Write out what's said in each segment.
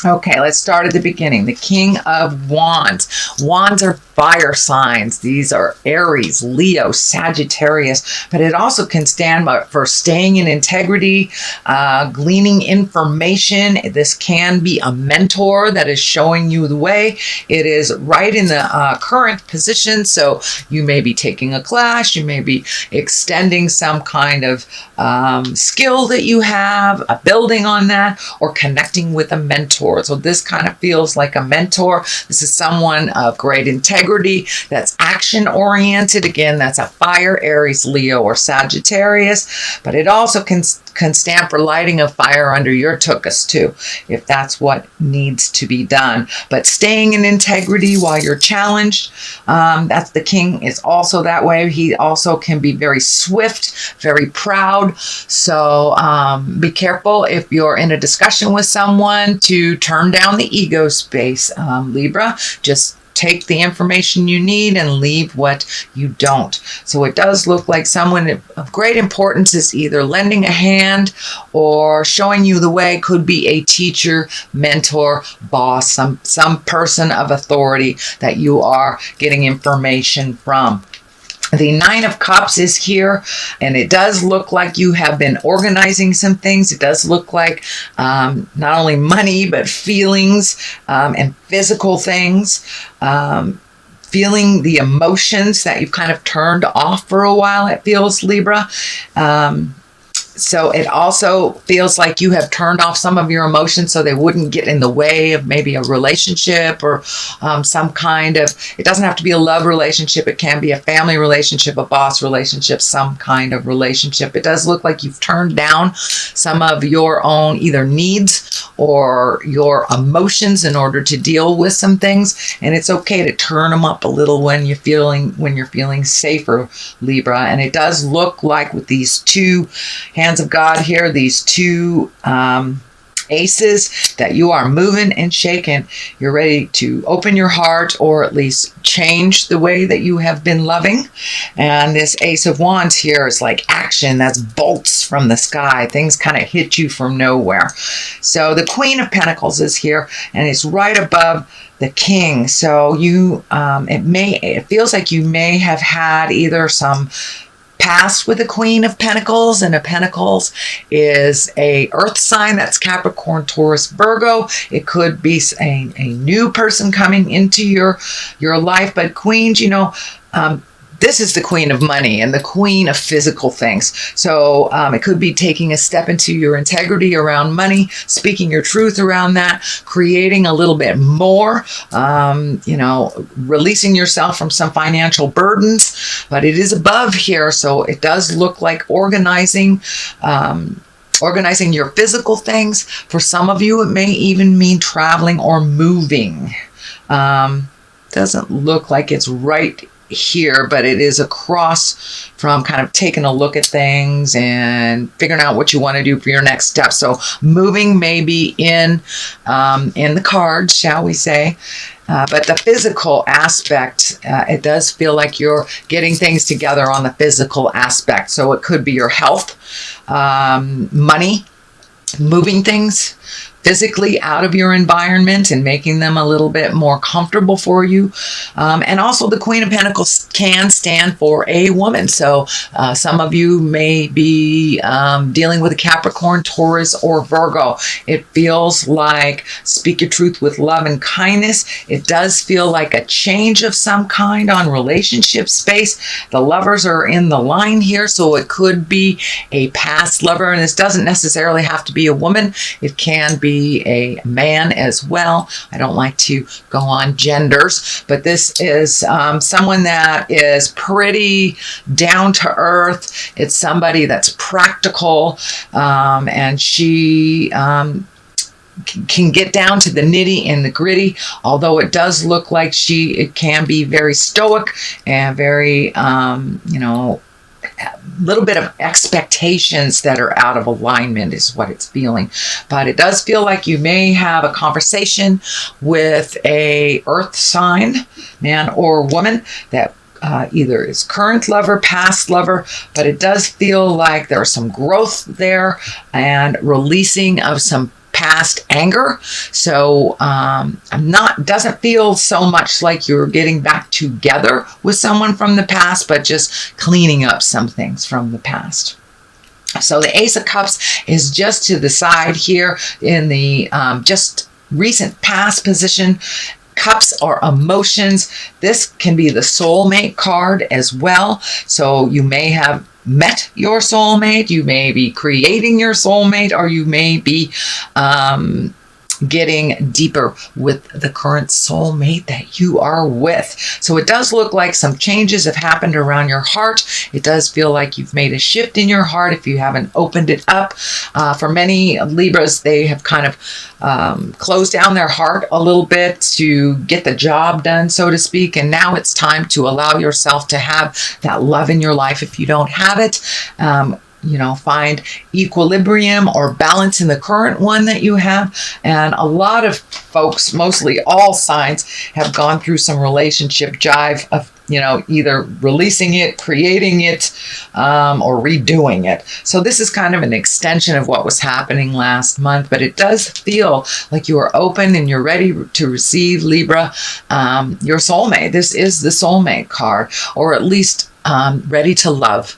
Okay, let's start at the beginning. The King of Wands. Wands are fire signs. These are Aries, Leo, Sagittarius, but it also can stand for staying in integrity, gleaning information. This can be a mentor that is showing you the way. It is right in the current position, so you may be taking a class, you may be extending some kind of skill that you have, building on that, or connecting with a mentor. So this kind of feels like a mentor. This is someone of great integrity that's action oriented. Again, that's a fire, Aries, Leo, or Sagittarius, but it also can stand for lighting a fire under your tuchus too, if that's what needs to be done. But staying in integrity while you're challenged, that's the king is also that way. He also can be very swift, very proud. So be careful if you're in a discussion with someone to turn down the ego space, Libra. Just take the information you need and leave what you don't. So it does look like someone of great importance is either lending a hand or showing you the way. Could be a teacher, mentor, boss, some person of authority that you are getting information from. The Nine of Cups is here, and it does look like you have been organizing some things. It does look like not only money, but feelings and physical things. Feeling the emotions that you've kind of turned off for a while, it feels, Libra. So it also feels like you have turned off some of your emotions so they wouldn't get in the way of maybe a relationship or some kind of, it doesn't have to be a love relationship. It can be a family relationship, a boss relationship, some kind of relationship. It does look like you've turned down some of your own either needs or your emotions in order to deal with some things. And it's okay to turn them up a little when you're feeling safer, Libra. And it does look like with these two hands of God here, these two aces, that you are moving and shaking. You're ready to open your heart or at least change the way that you have been loving. And this Ace of Wands here is like action. That's bolts from the sky. Things kind of hit you from nowhere. So the Queen of Pentacles is here, and it's right above the King. So you, it feels like you may have had either some past with the Queen of Pentacles, and a Pentacles is a earth sign. That's Capricorn, Taurus, Virgo. It could be a new person coming into your life, but Queens, this is the Queen of Money and the Queen of physical things. So it could be taking a step into your integrity around money, speaking your truth around that, creating a little bit more, releasing yourself from some financial burdens. But it is above here, so it does look like organizing your physical things. For some of you, it may even mean traveling or moving. Doesn't look like it's right here, but it is across from kind of taking a look at things and figuring out what you want to do for your next step. So moving may be in the cards, shall we say. But the physical aspect, it does feel like you're getting things together on the physical aspect. So it could be your health, money, moving things physically out of your environment and making them a little bit more comfortable for you. And also the Queen of Pentacles can stand for a woman. So some of you may be dealing with a Capricorn, Taurus, or Virgo. It feels like speak your truth with love and kindness. It does feel like a change of some kind on relationship space. The lovers are in the line here, so it could be a past lover. And this doesn't necessarily have to be a woman. It can be a man as well. I don't like to go on genders, but this is someone that is pretty down to earth. It's somebody that's practical, and she can get down to the nitty and the gritty, although it does look like it can be very stoic and very, a little bit of expectations that are out of alignment is what it's feeling. But it does feel like you may have a conversation with a earth sign, man or woman, that either is current lover, past lover, but it does feel like there's some growth there and releasing of some past anger. So doesn't feel so much like you're getting back together with someone from the past, but just cleaning up some things from the past. So the Ace of Cups is just to the side here in the just recent past position. Cups are emotions. This can be the soulmate card as well. So you may have met your soulmate, you may be creating your soulmate, or you may be getting deeper with the current soulmate that you are with. So it does look like some changes have happened around your heart. It does feel like you've made a shift in your heart if you haven't opened it up. For many Libras, they have kind of closed down their heart a little bit to get the job done, so to speak. And now it's time to allow yourself to have that love in your life if you don't have it. Find equilibrium or balance in the current one that you have. And a lot of folks, mostly all signs, have gone through some relationship jive of, either releasing it, creating it, or redoing it. So this is kind of an extension of what was happening last month, but it does feel like you are open and you're ready to receive, Libra, your soulmate. This is the soulmate card, or at least ready to love.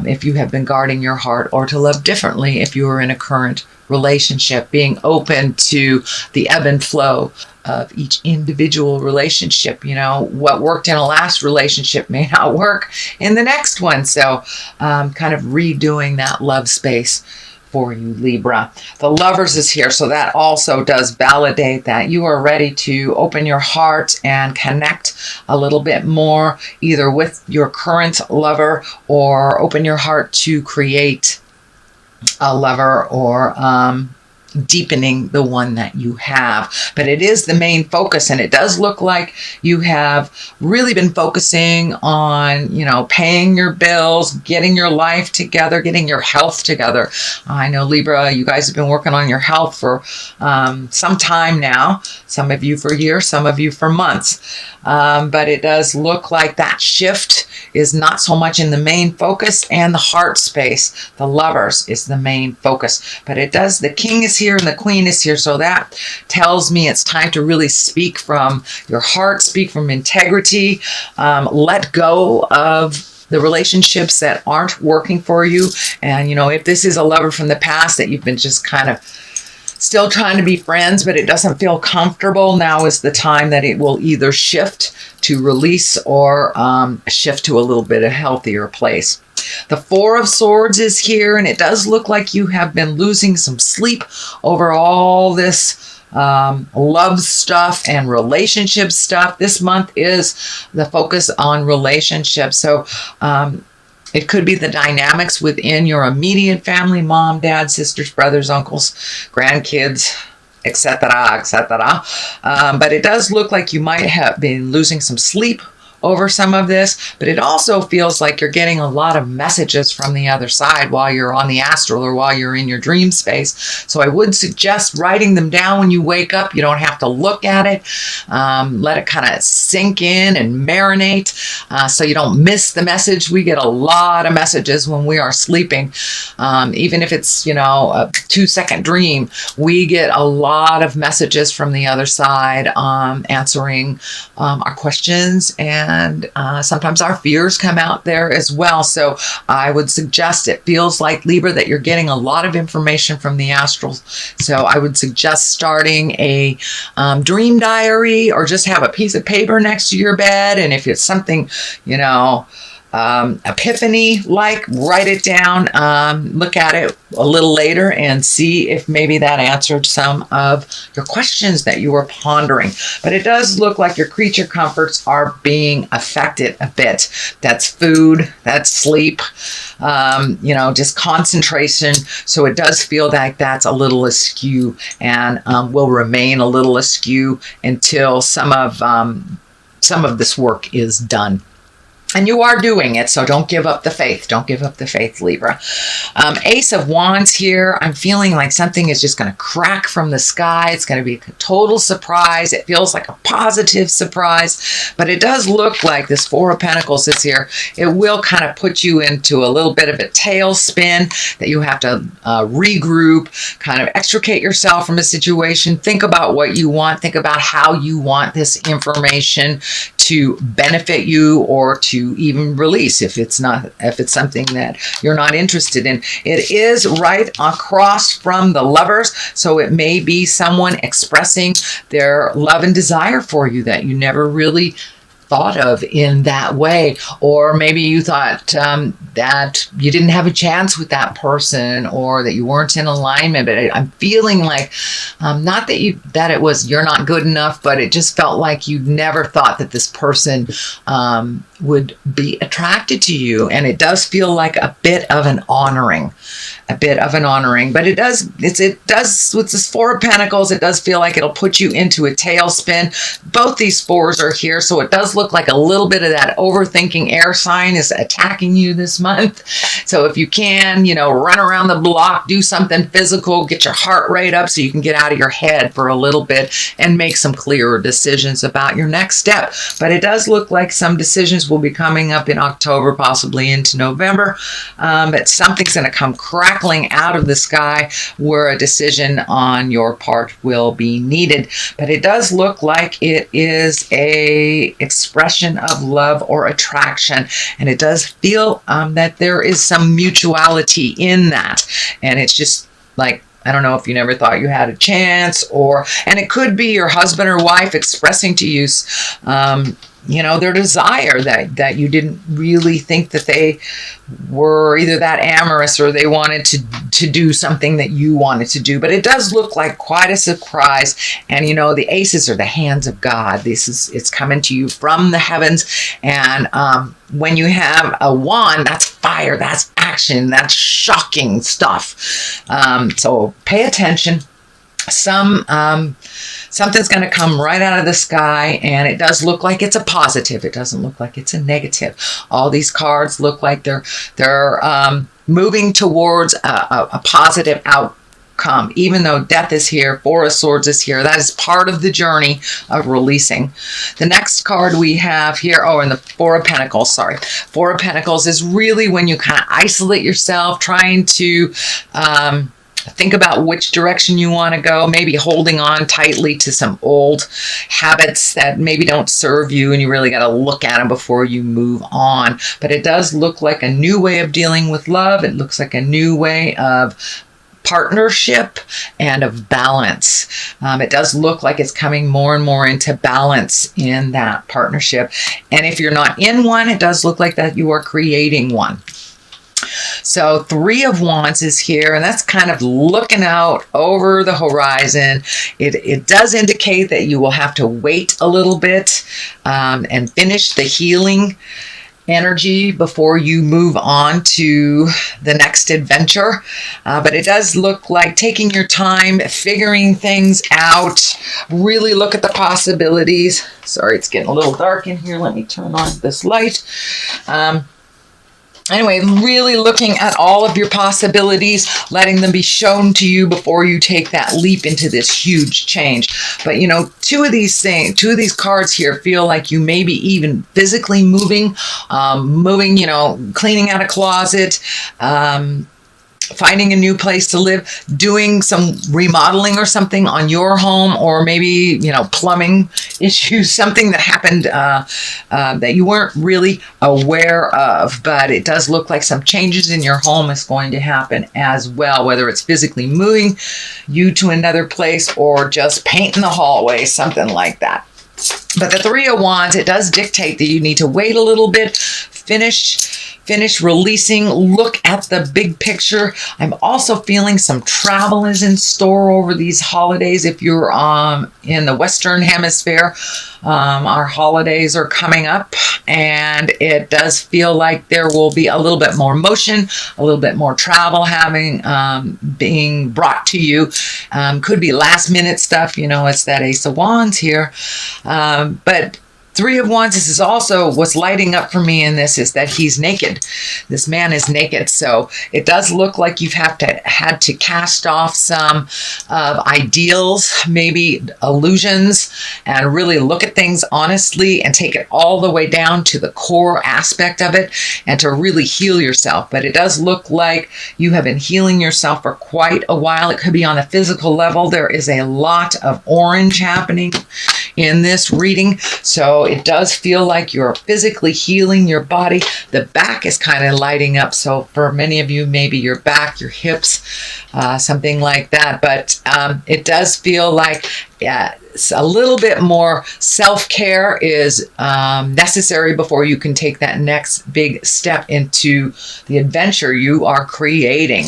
If you have been guarding your heart, or to love differently if you are in a current relationship, being open to the ebb and flow of each individual relationship. What worked in a last relationship may not work in the next one. So kind of redoing that love space for you, Libra. The Lovers is here, so that also does validate that you are ready to open your heart and connect a little bit more, either with your current lover, or open your heart to create a lover, or deepening the one that you have. But it is the main focus, and it does look like you have really been focusing on, paying your bills, getting your life together, getting your health together. I know, Libra, you guys have been working on your health for some time now. Some of you for years, some of you for months. But it does look like that shift is not so much in the main focus, and the heart space, the Lovers, is the main focus. But it does, the King is here and the Queen is here, so that tells me it's time to really speak from your heart, speak from integrity, let go of the relationships that aren't working for you. And, if this is a lover from the past that you've been just kind of still trying to be friends, but it doesn't feel comfortable, now is the time that it will either shift to release, or shift to a little bit of healthier place. The Four of Swords is here, and it does look like you have been losing some sleep over all this love stuff and relationship stuff. This month is the focus on relationships. So it could be the dynamics within your immediate family, mom, dad, sisters, brothers, uncles, grandkids, etc., etc. But it does look like you might have been losing some sleep over some of this, but it also feels like you're getting a lot of messages from the other side while you're on the astral, or while you're in your dream space. So I would suggest writing them down when you wake up. You don't have to look at it. Let it kind of sink in and marinate, so you don't miss the message. We get a lot of messages when we are sleeping. Even if it's, a 2-second dream, we get a lot of messages from the other side, answering our questions, and sometimes our fears come out there as well. So I would suggest, it feels like, Libra, that you're getting a lot of information from the astral. So I would suggest starting a dream diary, or just have a piece of paper next to your bed. And if it's something, epiphany, write it down, look at it a little later, and see if maybe that answered some of your questions that you were pondering. But it does look like your creature comforts are being affected a bit. That's food, that's sleep, just concentration. So it does feel like that's a little askew, and will remain a little askew until some of this work is done. And you are doing it, so don't give up the faith. Don't give up the faith, Libra. Ace of Wands here. I'm feeling like something is just going to crack from the sky. It's going to be a total surprise. It feels like a positive surprise, but it does look like this Four of Pentacles is here. It will kind of put you into a little bit of a tailspin that you have to regroup, kind of extricate yourself from a situation. Think about what you want. Think about how you want this information to benefit you or to even release if it's something that you're not interested in. It is right across from the Lovers, so it may be someone expressing their love and desire for you that you never really thought of in that way, or maybe you thought that you didn't have a chance with that person, or that you weren't in alignment. But I'm feeling like not that it was you're not good enough, but it just felt like you never thought that this person would be attracted to you. And it does feel like a bit of an honoring, but it does with this Four of Pentacles, it does feel like it'll put you into a tailspin. Both these fours are here, so it does look like a little bit of that overthinking air sign is attacking you this month. So if you can, run around the block, do something physical, get your heart rate up so you can get out of your head for a little bit and make some clearer decisions about your next step. But it does look like some decisions will be coming up in October, possibly into November. But something's going to come crackling out of the sky where a decision on your part will be needed. But it does look like it is a expression of love or attraction, and it does feel that there is some mutuality in that. And it's just like, I don't know if you never thought you had a chance, and it could be your husband or wife expressing to you their desire that you didn't really think that they were either that amorous or they wanted to do something that you wanted to do. But it does look like quite a surprise. And the aces are the hands of God. It's coming to you from the heavens. And when you have a wand, that's fire, that's action, that's shocking stuff. So pay attention. Something's going to come right out of the sky, and it does look like it's a positive. It doesn't look like it's a negative. All these cards look like they're moving towards a positive outcome. Even though Death is here, Four of Swords is here, that is part of the journey of releasing. The next card we have here, and the Four of Pentacles, Four of Pentacles is really when you kind of isolate yourself, trying to think about which direction you want to go, maybe holding on tightly to some old habits that maybe don't serve you, and you really got to look at them before you move on. But it does look like a new way of dealing with love. It looks like a new way of partnership and of balance. It does look like it's coming more and more into balance in that partnership. And if you're not in one, it does look like that you are creating one. So Three of Wands is here, and that's kind of looking out over the horizon. It does indicate that you will have to wait a little bit and finish the healing energy before you move on to the next adventure. But it does look like taking your time, figuring things out, really look at the possibilities. Sorry, it's getting a little dark in here. Let me turn on this light. Anyway, really looking at all of your possibilities, letting them be shown to you before you take that leap into this huge change. But two of these cards here feel like you may be even physically moving, cleaning out a closet, finding a new place to live, doing some remodeling or something on your home, or maybe, plumbing issues, something that happened that you weren't really aware of. But it does look like some changes in your home is going to happen as well, whether it's physically moving you to another place or just painting the hallway, something like that. But the Three of Wands, it does dictate that you need to wait a little bit, finish releasing, look at the big picture. I'm also feeling some travel is in store over these holidays. If you're in the Western Hemisphere, our holidays are coming up, and it does feel like there will be a little bit more motion, a little bit more travel being brought to you. Could be last minute stuff, it's that Ace of Wands here. But Three of Wands, this is also what's lighting up for me in this is that he's naked. This man is naked. So it does look like you've had to cast off some ideals, maybe illusions, and really look at things honestly and take it all the way down to the core aspect of it and to really heal yourself. But it does look like you have been healing yourself for quite a while. It could be on a physical level. There is a lot of orange happening in this reading. So it does feel like you're physically healing your body. The back is kind of lighting up. So for many of you, maybe your back, your hips, something like that. But it does feel like a little bit more self-care is necessary before you can take that next big step into the adventure you are creating.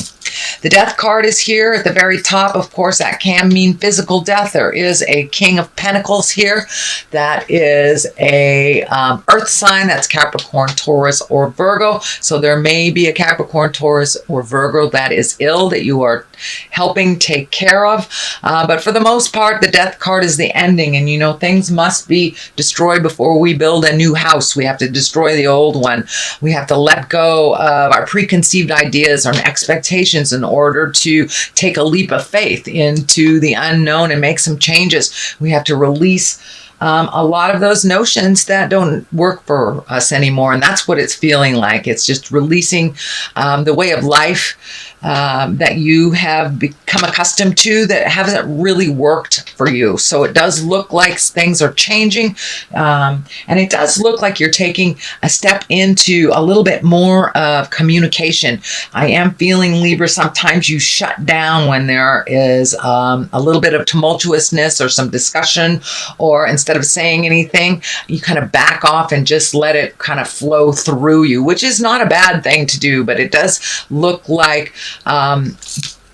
The Death card is here at the very top. Of course, that can mean physical death. There is a King of Pentacles here. That is a earth sign. That's Capricorn, Taurus, or Virgo. So there may be a Capricorn, Taurus, or Virgo that is ill that you are helping take care of. But for the most part, the Death card is the ending. And, you know, things must be destroyed before we build a new house. We have to destroy the old one. We have to let go of our preconceived ideas and expectations in order to take a leap of faith into the unknown and make some changes. We have to release a lot of those notions that don't work for us anymore. And that's what it's feeling like. It's just releasing the way of life that you have become accustomed to that hasn't really worked for you. So it does look like things are changing. And it does look like you're taking a step into a little bit more of communication. I am feeling, Libra, sometimes you shut down when there is a little bit of tumultuousness or some discussion, or instead of saying anything, you kind of back off and just let it kind of flow through you, which is not a bad thing to do, but it does look like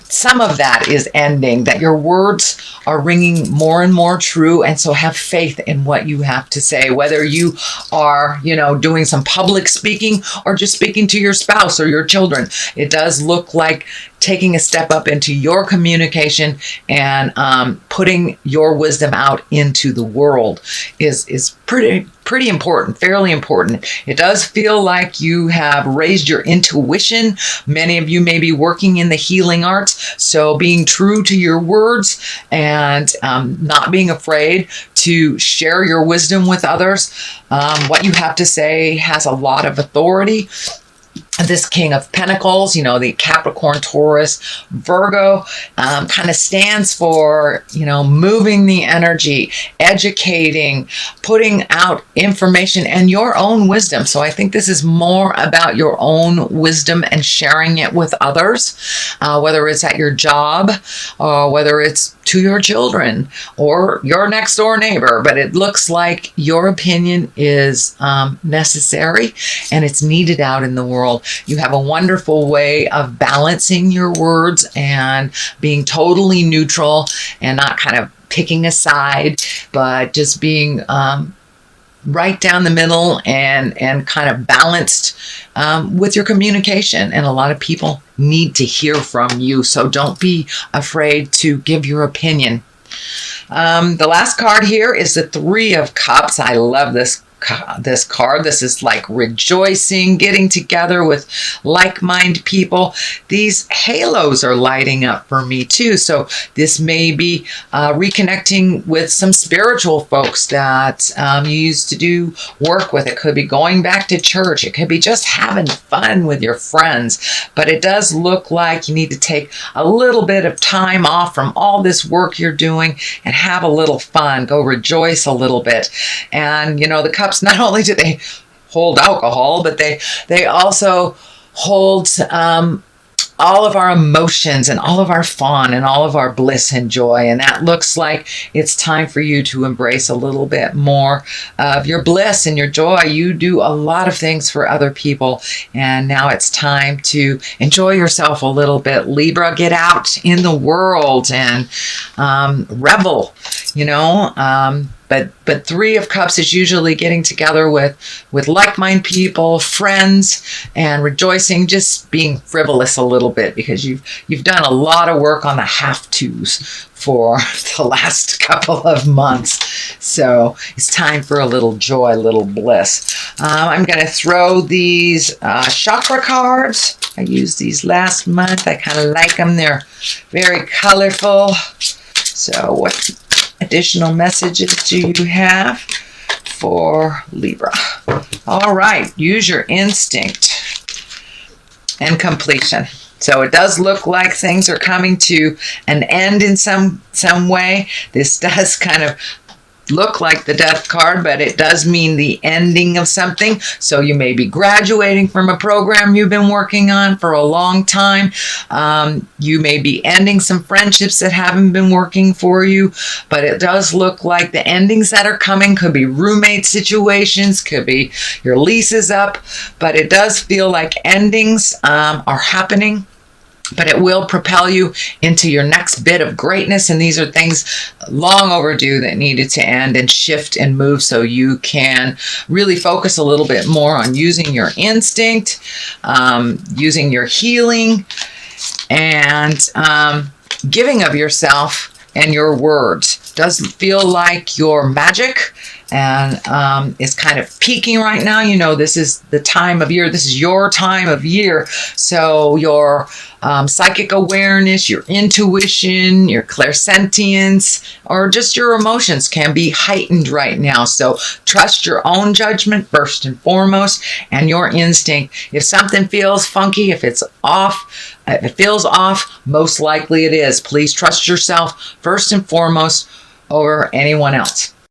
some of that is ending, that your words are ringing more and more true. And so have faith in what you have to say, whether you are, you know, doing some public speaking or just speaking to your spouse or your children. It does look like taking a step up into your communication and putting your wisdom out into the world is pretty important, fairly important. It does feel like you have raised your intuition. Many of you may be working in the healing arts, so being true to your words and not being afraid to share your wisdom with others. What you have to say has a lot of authority. This King of Pentacles, you know, the Capricorn, Taurus, Virgo, kind of stands for, you know, moving the energy, educating, putting out information and your own wisdom. So I think this is more about your own wisdom and sharing it with others, whether it's at your job or whether it's to your children or your next door neighbor. But it looks like your opinion is necessary and it's needed out in the world. You have a wonderful way of balancing your words and being totally neutral and not kind of picking a side, but just being right down the middle and kind of balanced with your communication. And a lot of people need to hear from you, so don't be afraid to give your opinion. The last card here is the Three of Cups. I love this card. This is like rejoicing, getting together with like-minded people. These halos are lighting up for me too. So this may be reconnecting with some spiritual folks that you used to do work with. It could be going back to church. It could be just having fun with your friends. But it does look like you need to take a little bit of time off from all this work you're doing and have a little fun. Go rejoice a little bit. And, you know, the cups, not only do they hold alcohol, but they also hold all of our emotions and all of our fun and all of our bliss and joy. And that looks like it's time for you to embrace a little bit more of your bliss and your joy. You do a lot of things for other people, and now it's time to enjoy yourself a little bit. Libra, get out in the world and revel, you know. But Three of Cups is usually getting together with like-minded people, friends, and rejoicing, just being frivolous a little bit, because you've done a lot of work on the have-tos for the last couple of months. So it's time for a little joy, a little bliss. I'm going to throw these chakra cards. I used these last month. I kind of like them. They're very colorful. So what additional messages do you have for Libra? All right. Use your instinct and completion. So it does look like things are coming to an end in some way. This does kind of look like the Death card, but it does mean the ending of something. So you may be graduating from a program you've been working on for a long time. You may be ending some friendships that haven't been working for you, but it does look like the endings that are coming could be roommate situations, could be your lease is up, but it does feel like endings are happening. But it will propel you into your next bit of greatness. And these are things long overdue that needed to end and shift and move, so you can really focus a little bit more on using your instinct, using your healing, and giving of yourself and your words. Doesn't feel like your magic and is kind of peaking right now. You know, this is the time of year. This is your time of year. So your psychic awareness, your intuition, your clairsentience, or just your emotions can be heightened right now. So trust your own judgment first and foremost, and your instinct. If something feels funky, if it's off, if it feels off, most likely it is. Please trust yourself first and foremost over anyone else.